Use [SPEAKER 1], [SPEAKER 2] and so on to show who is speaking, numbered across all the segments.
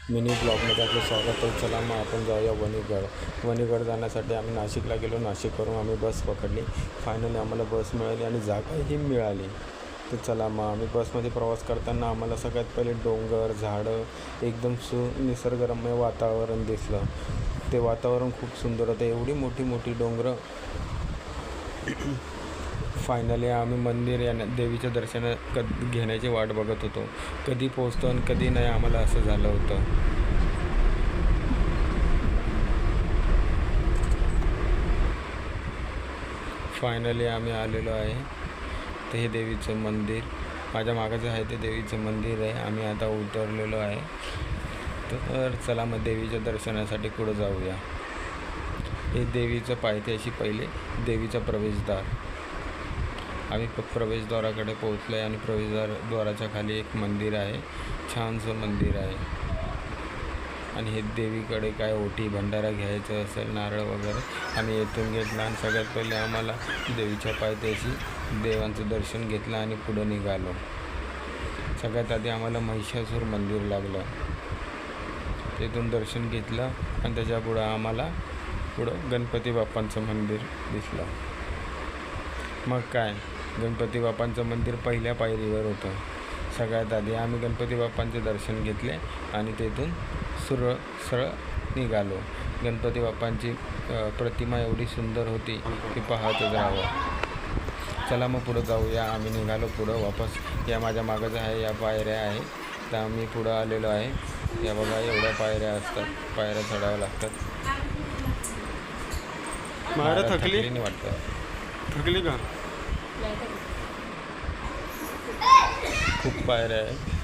[SPEAKER 1] Mini ब्लॉगमध्ये आपलं स्वागत आहे. चला मग आपण जाऊया वणीगड जाण्यासाठी आम्ही नाशिकला गेलो. नाशिकवरून आम्ही बस पकडली. फायनली आम्हाला बस मिळाली आणि जागाही मिळाली. तर चला मग आम्ही बसमध्ये प्रवास करताना आम्हाला सगळ्यात पहिले डोंगर, झाडं, एकदम निसर्गरम्य वातावरण दिसलं. ते वातावरण खूप सुंदर होतं. एवढी मोठी मोठी डोंगरं. फायनली आम्ही मंदिर देवीचं दर्शन घेण्याची वाट बघत होतो. कधी पोचतो आणि कधी नाही, आम्हाला असं झालं होतं. फायनली आम्ही आलेलो आहे. तर हे देवीचं मंदिर माझ्या मागचं आहे, ते देवीचं मंदिर आहे. आम्ही आता उतरलेलो आहे. तर चला मग देवीच्या दर्शनासाठी पुढं जाऊया. हे देवीचं पायथ्याशी पहिले देवीचा प्रवेशद्वार. आम्ही प्रवेशद्वाराकडे पोहोचलो आहे आणि प्रवेशद्वाराच्या खाली एक मंदिर आहे. छानसं मंदिर आहे. आणि हे देवीकडे काय ओटी भंडारा घ्यायचं असेल, नारळ वगैरे आम्ही येथून घेतला. आणि सगळ्यात पहिले आम्हाला देवीच्या पायथ्याशी देवांचं दर्शन घेतलं आणि पुढं निघालो. सगळ्यात आधी आम्हाला महिषासूर मंदिर लागलं. तिथून दर्शन घेतलं आणि त्याच्या पुढं गणपती बाप्पांचं मंदिर दिसलं. मग काय, गणपती बाप्पांचं मंदिर पहिल्या पायरीवर होतं. सगळ्यात आधी आम्ही गणपती बाप्पांचे दर्शन घेतले आणि तेथून सरळ निघालो. गणपती बाप्पांची प्रतिमा एवढी सुंदर होती की पाहतच राहावं. चला मग पुढं जाऊया. आम्ही निघालो पुढं वापस. या माझ्या मागच आहे, या पायऱ्या आहे. तर आम्ही पुढं आलेलो आहे. या बघा, एवढ्या पायऱ्या असतात, पायऱ्या चढाव्या लागतात. थकली नाही वाटतं? थकली का? खूप पायऱ्या आहे.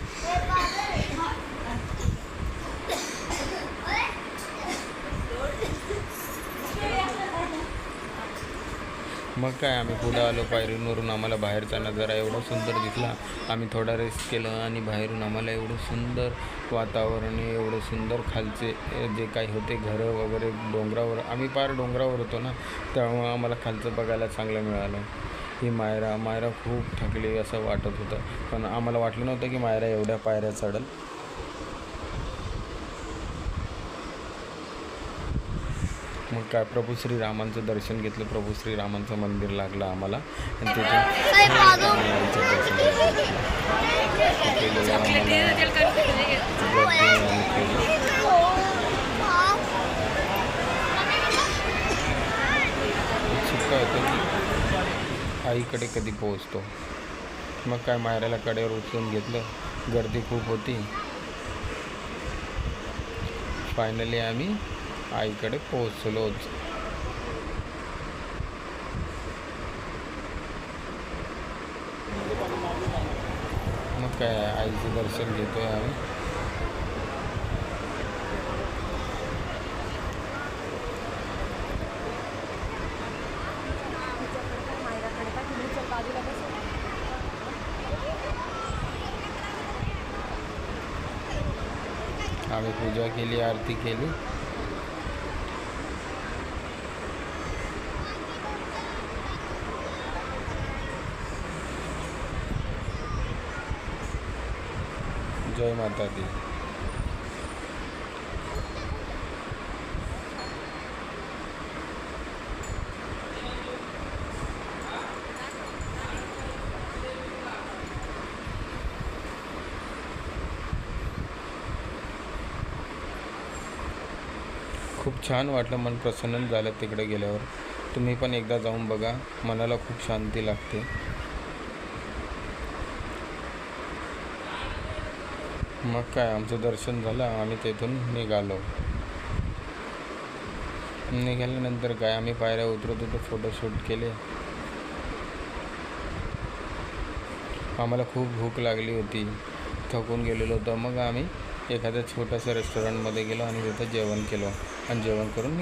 [SPEAKER 1] मग काय, आम्ही पुढे आलो. पायरीवरून आम्हाला बाहेरचा नजारा एवढा सुंदर दिसला. आम्ही थोडा रेस्ट केलं आणि बाहेरून आम्हाला एवढं सुंदर वातावरण, एवढं सुंदर खालचे जे काही होते घरं वगैरे डोंगरावर. आम्ही पार डोंगरावर होतो ना, त्यामुळं आम्हाला खालचं बघायला चांगलं मिळालं. ही मायरा खूप थकली असं वाटत होतं, पण आम्हाला वाटलं नव्हतं की मायरा एवढ्या पायऱ्या चढल. मग काय, प्रभू श्रीरामांचं दर्शन घेतलं. प्रभू श्रीरामांचं मंदिर लागलं आम्हाला आणि उत्सुकता होतं की आईकडे कधी पोहोचतो. मग काय, मायराला कडेवर उचलून घेतलं. गर्दी खूप होती. फायनली आम्ही आईकडे पोहोचलोच. मग काय, आईचं दर्शन घेतोय आम्ही. आम्ही पूजा केली, आरती केली. जय माता दी. खूप छान वाटलं, मन प्रसन्न झालं तिकडे गेल्यावर. तुम्ही पण एकदा जाऊन बघा, मनाला खूप शांती लागते. मग काय, आमचं दर्शन झालं. आम्ही तेथून निघाल्यानंतर काय, आम्ही पायऱ्या उतरत होतो, फोटोशूट केले. आम्हाला खूप भूक लागली होती, थकून गेलेलो होतो. मग आम्ही एखाद्या छोट्याशा रेस्टॉरंटमध्ये गेलो आणि तिथं जेवण केलं आणि जेवण करून